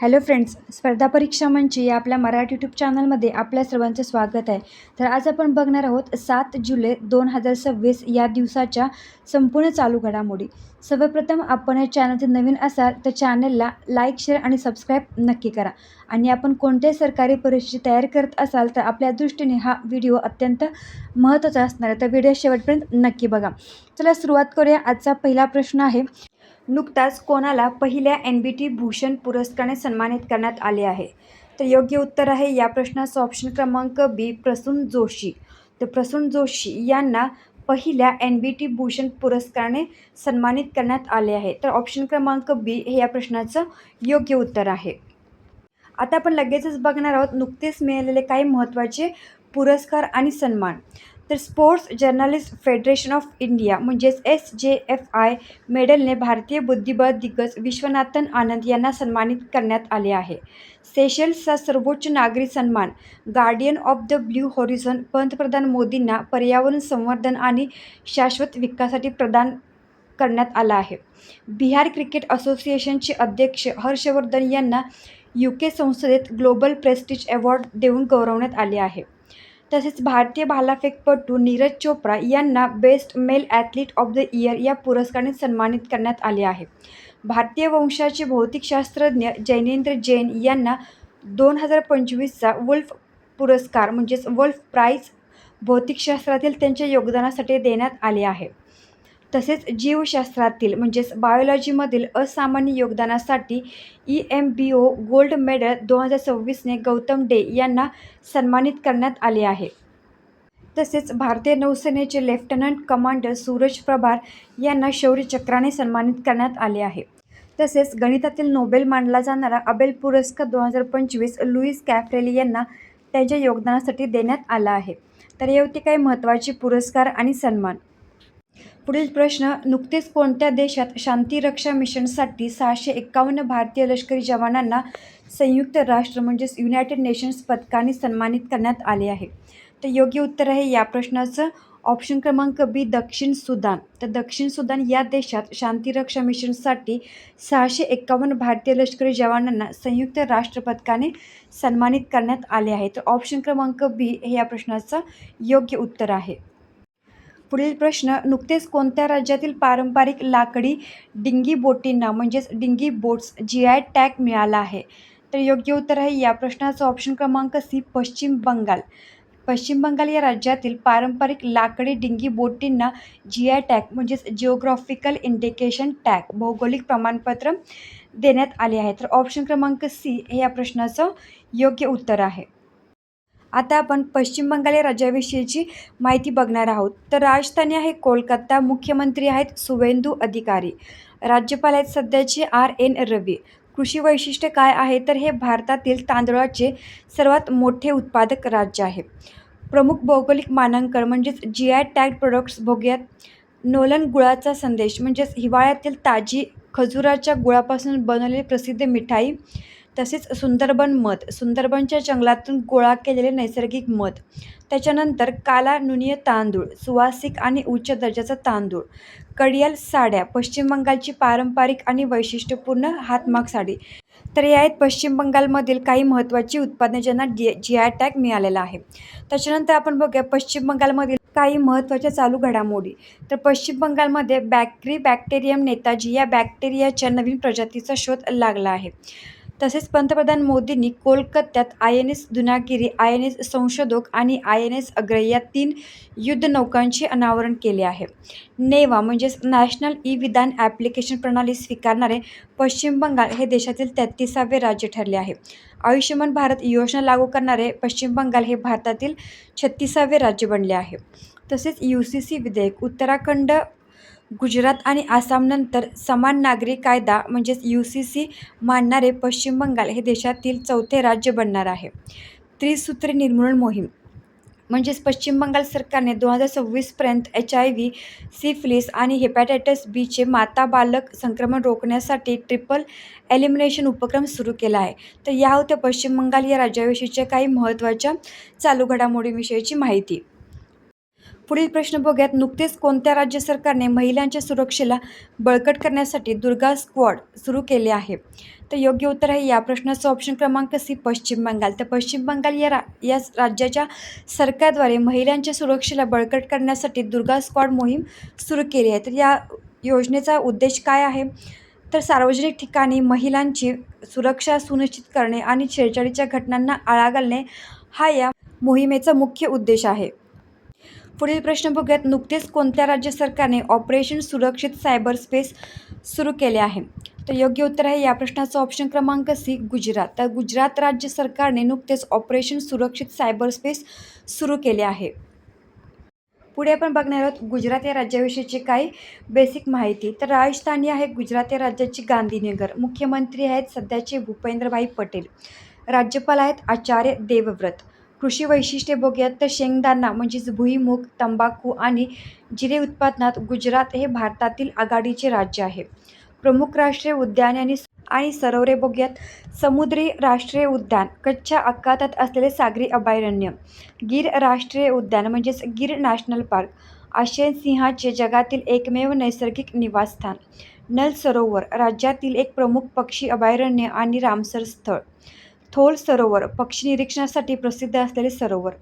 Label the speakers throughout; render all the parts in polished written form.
Speaker 1: Hello friends, स्पर्धा परीक्षा मंच या आपल्या मराठी यूट्यूब चॅनलमध्ये आपल्या सर्वांचं स्वागत आहे. तर आज आपण बघणार आहोत 7 जुलै 2026 या दिवसाच्या संपूर्ण चालू घडामोडी. सर्वप्रथम आपण या चॅनलचे नवीन असाल तर चॅनलला लाईक, शेअर आणि सबस्क्राईब नक्की करा. आणि आपण कोणत्याही सरकारी परीक्षेची तयारी करत असाल तर आपल्या दृष्टीने हा व्हिडिओ अत्यंत महत्त्वाचा असणार आहे. तर व्हिडिओ शेवटपर्यंत नक्की बघा. चला सुरुवात करूया. आजचा पहिला प्रश्न आहे, नुकताच कोणाला पहिल्या NBT भूषण पुरस्काराने सन्मानित करण्यात आले आहे? तर योग्य उत्तर आहे या प्रश्नाचं ऑप्शन क्रमांक बी, प्रसून जोशी. तर प्रसून जोशी यांना पहिल्या NBT भूषण पुरस्काराने सन्मानित करण्यात आले आहे. तर ऑप्शन क्रमांक बी हे या प्रश्नाचं योग्य उत्तर आहे. आता आपण लगेचच बघणार आहोत नुकतेच मिळालेले काही महत्त्वाचे पुरस्कार आणि सन्मान. तर sports journalist federation of India म्हणजेच SJFI मेडलने भारतीय बुद्धिबळ दिग्गज विश्वनाथन आनंद यांना सन्मानित करण्यात आले आहे. सेशल्सचा सर्वोच्च नागरी सन्मान guardian of the blue horizon पंतप्रधान मोदींना पर्यावरण संवर्धन आणि शाश्वत विकासासाठी प्रदान करण्यात आला आहे. बिहार क्रिकेट असोसिएशनचे अध्यक्ष हर्षवर्धन यांना UK संसदेत ग्लोबल प्रेस्टिज अवॉर्ड देऊन गौरवण्यात आले आहे. तसेच भारतीय भालाफेकपटू नीरज चोप्रा यांना best male athlete of the year या पुरस्काराने सन्मानित करण्यात आले आहे. भारतीय वंशाचे भौतिकशास्त्रज्ञ जैनेंद्र जैन यांना 2025चा वुल्फ पुरस्कार म्हणजेच वुल्फ प्राइज भौतिकशास्त्रातील त्यांच्या योगदानासाठी देण्यात आले आहे. तसेच जीवशास्त्रातील म्हणजेच बायोलॉजीमधील असामान्य योगदानासाठी EMBO गोल्ड मेडल 2026ने गौतम डे यांना सन्मानित करण्यात आले आहे. तसेच भारतीय नौसेनेचे लेफ्टनंट कमांडर सूरज प्रभार यांना शौर्य चक्राने सन्मानित करण्यात आले आहे. तसेच गणितातील नोबेल मानला जाणारा अबेल पुरस्कार 2025 लुईस कॅफ्रेली यांना त्यांच्या योगदानासाठी देण्यात आला आहे. तर हे होते काही महत्त्वाचे पुरस्कार आणि सन्मान. पुढील प्रश्न, नुकतेच कोणत्या देशात शांतिरक्षा मिशनसाठी 651 भारतीय लष्करी जवानांना संयुक्त राष्ट्र म्हणजेच युनायटेड नेशन्स पदकाने सन्मानित करण्यात आले आहे? तर योग्य उत्तर आहे या प्रश्नाचं ऑप्शन क्रमांक बी, दक्षिण सुदान. तर दक्षिण सुदान या देशात शांतिरक्षा मिशनसाठी 651 भारतीय लष्करी जवानांना संयुक्त राष्ट्र पदकाने सन्मानित करण्यात आले आहे. तर ऑप्शन क्रमांक बी हे या प्रश्नाचं योग्य उत्तर आहे. पुढील प्रश्न, नुकतेच कोणत्या राज्यातील पारंपरिक लाकडी डिंगी बोटींना म्हणजेच डिंगी बोट्स GI टॅग मिळाला आहे? तर योग्य उत्तर आहे या प्रश्नाचं ऑप्शन क्रमांक सी, पश्चिम बंगाल. पश्चिम बंगाल या राज्यातील पारंपरिक लाकडी डिंगी बोटींना GI टॅग म्हणजेच जिओग्राफिकल इंडिकेशन टॅग भौगोलिक प्रमाणपत्र देण्यात आले आहे. तर ऑप्शन क्रमांक सी हे या प्रश्नाचं योग्य उत्तर आहे. आता आपण पश्चिम बंगाल या राज्याविषयीची माहिती बघणार आहोत. तर राजधानी आहे कोलकाता, मुख्यमंत्री आहेत शुवेंदू अधिकारी, राज्यपाल आहेत सध्याचे RN रवी. कृषी वैशिष्ट्य काय आहे? तर हे भारतातील तांदळाचे सर्वात मोठे उत्पादक राज्य आहे. प्रमुख भौगोलिक मानांकन म्हणजेच GI टॅग प्रोडक्ट्स बघूयात. नोलन गुळाचा संदेश म्हणजेच हिवाळ्यातील ताजी खजुराच्या गुळापासून बनवलेली प्रसिद्ध मिठाई. तसेच सुंदरबन मध, सुंदरबनच्या जंगलातून गोळा केलेले नैसर्गिक मध. त्याच्यानंतर काला नुनिय तांदूळ, सुवासिक आणि उच्च दर्जाचा तांदूळ. कडियाल साड्या, पश्चिम बंगालची पारंपरिक आणि वैशिष्ट्यपूर्ण हातमाग साडी. तर या आहेत पश्चिम बंगालमधील काही महत्त्वाची उत्पादने ज्यांना GI टॅग मिळालेला आहे. त्याच्यानंतर आपण बघूया पश्चिम बंगालमधील काही महत्त्वाच्या चालू घडामोडी. तर पश्चिम बंगालमध्ये बॅक्टेरियम नेताजी या बॅक्टेरियाच्या नवीन प्रजातीचा शोध लागला आहे. तसेच पंतप्रधान मोदींनी कोलकात्यात INS दुनागिरी, INS संशोधक आणि INS अग्रय या 3 युद्धनौकांचे अनावरण केले आहे. नेवा म्हणजेच नॅशनल ई-विधान ॲप्लिकेशन प्रणाली स्वीकारणारे पश्चिम बंगाल हे देशातील 33वे राज्य ठरले आहे. आयुष्यमान भारत योजना लागू करणारे पश्चिम बंगाल हे भारतातील 36वे राज्य बनले आहे. तसेच UCC विधेयक उत्तराखंड, गुजरात आणि आसामनंतर समान नागरी कायदा म्हणजेच UCC मानणारे पश्चिम बंगाल हे देशातील 4थे राज्य बनणार आहे. त्रिसूत्री निर्मूलन मोहीम म्हणजेच पश्चिम बंगाल सरकारने 2026पर्यंत HIV, सिफिलिस आणि हेपॅटायटिस Bचे माता-बालक संक्रमण रोखण्यासाठी ट्रिपल एलिमिनेशन उपक्रम सुरू केला आहे. तर या होत्या पश्चिम बंगाल या राज्याविषयीच्या काही महत्त्वाच्या चालू घडामोडीविषयीची माहिती. पुढील प्रश्न बघूयात. नुकतेच कोणत्या राज्य सरकारने महिलांच्या सुरक्षेला बळकट करण्यासाठी दुर्गा स्क्वॉड सुरू केले आहे? तर योग्य उत्तर आहे या प्रश्नाचं ऑप्शन क्रमांक सी, पश्चिम बंगाल. तर पश्चिम बंगाल या राज्याच्या सरकारद्वारे महिलांच्या सुरक्षेला बळकट करण्यासाठी दुर्गा स्क्वॉड मोहीम सुरू केली आहे. तर या योजनेचा उद्देश काय आहे? तर सार्वजनिक ठिकाणी महिलांची सुरक्षा सुनिश्चित करणे आणि छेडछाडीच्या घटनांना आळा घालणे हा या मोहिमेचा मुख्य उद्देश आहे. पुढील प्रश्न बघूयात. नुकतेच कोणत्या राज्य सरकारने ऑपरेशन सुरक्षित सायबर स्पेस सुरू केले आहे? तर योग्य उत्तर आहे या प्रश्नाचं ऑप्शन क्रमांक सी, गुजरात. तर गुजरात राज्य सरकारने नुकतेच ऑपरेशन सुरक्षित सायबर स्पेस सुरू केले आहे. पुढे आपण बघणार आहोत गुजरात या राज्याविषयीची काही बेसिक माहिती. तर राजधानी आहे गुजरात या राज्याची गांधीनगर. मुख्यमंत्री आहेत सध्याचे भूपेंद्रभाई पटेल. राज्यपाल आहेत आचार्य देवव्रत. कृषी वैशिष्ट्ये बघूयात तर शेंगदाणा म्हणजेच भुईमूग, तंबाखू आणि जिरे उत्पादनात गुजरात हे भारतातील आघाडीचे राज्य आहे. प्रमुख राष्ट्रीय उद्याने आणि सरोवरे बघूयात. समुद्री राष्ट्रीय उद्यान, कच्छच्या अखातात असलेले सागरी अभयारण्य, गीर राष्ट्रीय उद्यान म्हणजेच गीर नॅशनल पार्क, आशियाई सिंहाचे जगातील एकमेव नैसर्गिक निवासस्थान, नल सरोवर राज्यातील एक प्रमुख पक्षी अभयारण्य आणि रामसर स्थळ, थोल सरोवर पक्षी निरीक्षणासाठी प्रसिद्ध असलेले सरोवर,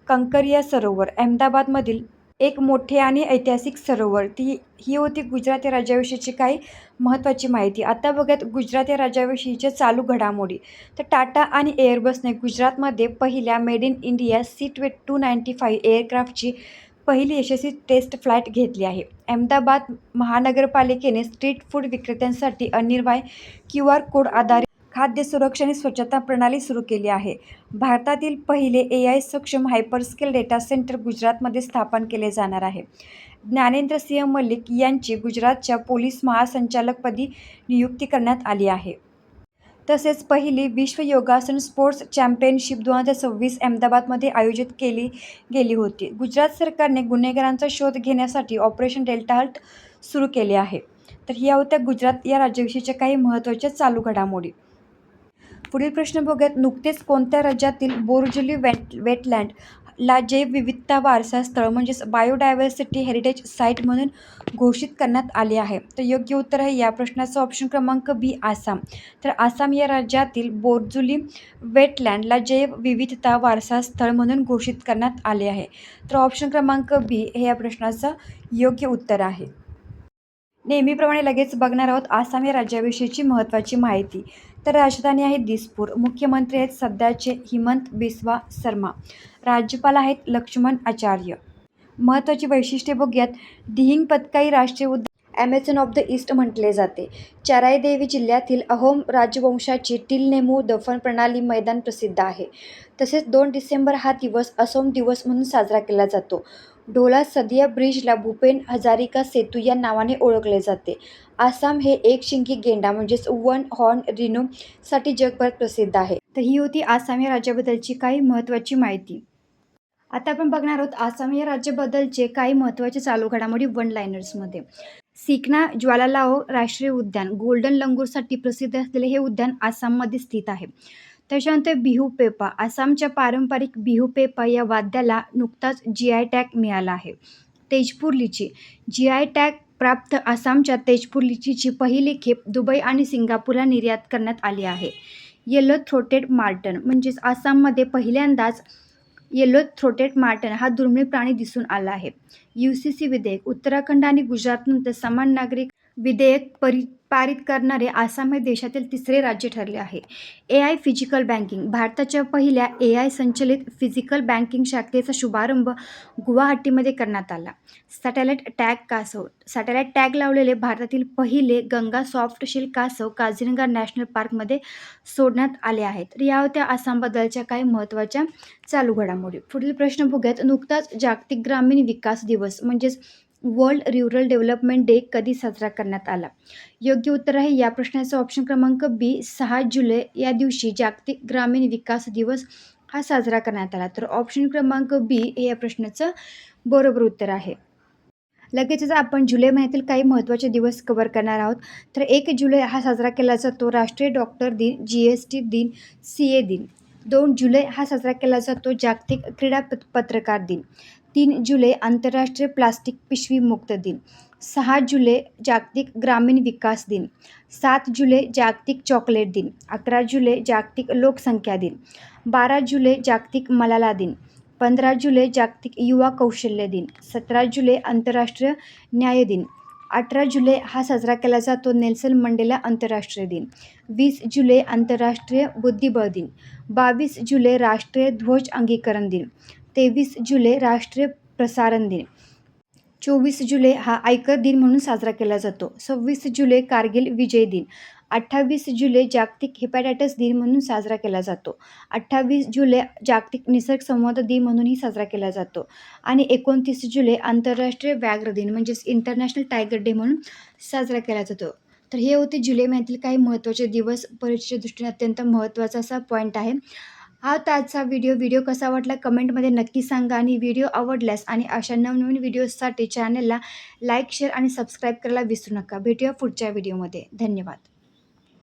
Speaker 1: कंकरिया सरोवर अहमदाबादमधील एक मोठे आणि ऐतिहासिक सरोवर. ही होती गुजरात या राज्याविषयीची काही महत्त्वाची माहिती. आता बघूयात गुजरात या राज्याविषयीच्या चालू घडामोडी. तर टाटा आणि एअरबसने गुजरातमध्ये पहिल्या मेड इन इंडिया C-295 एअरक्राफ्टची पहिली यशस्वी टेस्ट फ्लाईट घेतली आहे. अहमदाबाद महानगरपालिकेने स्ट्रीट फूड विक्रेत्यांसाठी अनिर्वाय QR कोड आधारित खाद्य सुरक्षा आणि स्वच्छता प्रणाली सुरू केली आहे. भारतातील पहिले AI सक्षम हायपरस्केल डेटा सेंटर गुजरातमध्ये स्थापन केले जाणार आहे. ज्ञानेंद्र सिंह मलिक यांची गुजरातच्या पोलीस महासंचालकपदी नियुक्ती करण्यात आली आहे. तसेच पहिली विश्व योगासन स्पोर्ट्स चॅम्पियनशिप 2026 अहमदाबादमध्ये आयोजित केली गेली होती. गुजरात सरकारने गुन्हेगारांचा शोध घेण्यासाठी ऑपरेशन डेल्टा हंट सुरू केले आहे. तर ह्या होत्या गुजरात या राज्याविषयीच्या काही महत्त्वाच्या चालू घडामोडी. पुढील प्रश्न बघूयात. नुकतेच कोणत्या राज्यातील बोरजोली वेटलँड ला जैवविविधता वारसा स्थळ म्हणजेच बायोडायव्हर्सिटी हेरिटेज साईट म्हणून घोषित करण्यात आले आहे? तर योग्य उत्तर आहे या प्रश्नाचं ऑप्शन क्रमांक बी, आसाम. तर आसाम या राज्यातील बोरजोली वेटलँडला जैवविविधता वारसा स्थळ म्हणून घोषित करण्यात आले आहे. तर ऑप्शन क्रमांक बी हे या प्रश्नाचं योग्य उत्तर आहे. नेहमीप्रमाणे लगेच बघणार आहोत आसाम या राज्याविषयीची महत्त्वाची माहिती. तर राजधानी आहे दिसपूर. मुख्यमंत्री आहेत सध्याचे हिमंत बिस्वा शर्मा. राज्यपाल आहेत लक्ष्मण आचार्य. महत्त्वाची वैशिष्ट्ये बघूयात. दिहिंग पतकाई राष्ट्रीय उद्यान ॲमेझॉन ऑफ द ईस्ट म्हटले जाते. चराईदेवी जिल्ह्यातील अहोम राजवंशाची टिलनेमू दफन प्रणाली मैदान प्रसिद्ध आहे. तसेच 2 डिसेंबर हा दिवस असोम दिवस म्हणून साजरा केला जातो. ढोला सदिया ब्रिजला भूपेन हजारिका सेतू या नावाने ओळखले जाते. आसाम हे एक शिंगी गेंडा म्हणजेच वन हॉर्न रिनो साठी जगभरात प्रसिद्ध आहे. तर ही होती आसाम या राज्याबद्दलची काही महत्त्वाची माहिती. आता आपण बघणार आहोत आसाम या राज्याबद्दलचे काही महत्त्वाचे चालू घडामोडी वन लायनर्समध्ये. सिकना ज्वालालाओ राष्ट्रीय उद्यान गोल्डन लंगूरसाठी प्रसिद्ध असलेले हे उद्यान आसाममध्ये स्थित आहे. त्याच्यानंतर बिहू पेपा. आसामच्या पारंपरिक बिहू पेपा या वाद्याला नुकताच GI टॅग मिळाला आहे. तेजपूर लिची. GI टॅग प्राप्त आसामच्या तेजपूर लिचीची पहिली खेप दुबई आणि सिंगापूरला निर्यात करण्यात आली आहे. येलो थ्रोटेड मार्टन म्हणजेच आसाममध्ये पहिल्यांदाच येलो थ्रोटेड मार्टन हा दुर्मिळ प्राणी दिसून आला आहे. UCC विधेयक. उत्तराखंड आणि गुजरातनंतर समान नागरिक विधेयक पारित करणारे आसाम हे देशातील 3रे राज्य ठरले आहे. AI physical banking. भारताच्या पहिल्या AI संचलित फिजिकल बँकिंग शाखेचा शुभारंभ गुवाहाटीमध्ये करण्यात आला. सॅटेलाइट टॅग कासव. सॅटेलाइट टॅग लावलेले भारतातील पहिले गंगा सॉफ्ट शेल कासव काझीरंगा नॅशनल पार्कमध्ये सोडण्यात आले आहेत. तर या होत्या आसामबद्दलच्या काही महत्त्वाच्या चालू घडामोडी. पुढील प्रश्न बघूयात. नुकताच जागतिक ग्रामीण विकास दिवस म्हणजेच वर्ल्ड रुरल डेव्हलपमेंट डे कधी साजरा करण्यात आला? योग्य उत्तर आहे या प्रश्नाचं ऑप्शन क्रमांक बी, 6 जुलै या दिवशी जागतिक ग्रामीण विकास दिवस हा साजरा करण्यात आला. तर ऑप्शन क्रमांक बी हे या प्रश्नाचं बरोबर उत्तर आहे. लगेचच आपण जुलै महिन्यातील काही महत्त्वाचे दिवस कव्हर करणार आहोत. तर 1 जुलै हा साजरा केला जातो राष्ट्रीय डॉक्टर दिन, GST दिन, CA दिन. 2 जुलै हा साजरा केला जातो जागतिक क्रीडा पत्रकार दिन. 3 जुलै आंतरराष्ट्रीय प्लास्टिक पिशवी मुक्त दिन. 6 जुलै जागतिक ग्रामीण विकास दिन. 7 जुलै जागतिक चॉकलेट दिन. 11 जुलै जागतिक लोकसंख्या दिन. 12 जुलै जागतिक मलाला दिन. 15 जुलै जागतिक युवा कौशल्य दिन. 17 जुलै आंतरराष्ट्रीय न्याय दिन. 18 जुलै हा साजरा केला जातो नेल्सन मंडेला आंतरराष्ट्रीय दिन. 20 जुलै आंतरराष्ट्रीय बुद्धिबळ दिन. 22 जुलै राष्ट्रीय ध्वज अंगीकरण दिन. 23 जुलै राष्ट्रीय प्रसारण दिन. 24 जुलै हा आयकर दिन म्हणून साजरा केला जातो. 26 जुलै कारगिल विजय दिन. 28 जुलै जागतिक हेपॅटायटिस दिन म्हणून साजरा केला जातो. 28 जुलै जागतिक निसर्ग संवाद दिन म्हणूनही साजरा केला जातो. आणि 29 जुलै आंतरराष्ट्रीय व्याघ्र दिन म्हणजेच इंटरनॅशनल टायगर डे म्हणून साजरा केला जातो. तर हे होते जुलै महिन्यातील काही महत्त्वाचे दिवस. परीक्षेच्या दृष्टीने अत्यंत महत्त्वाचा असा पॉईंट आहे. हा होता आजचा व्हिडिओ कसा वाटला कमेंटमध्ये नक्की सांगा. आणि व्हिडिओ आवडल्यास आणि अशा नवनवीन व्हिडिओजसाठी चॅनलला लाईक, शेअर आणि सबस्क्राईब करायला विसरू नका. भेटूया पुढच्या व्हिडिओमध्ये. धन्यवाद.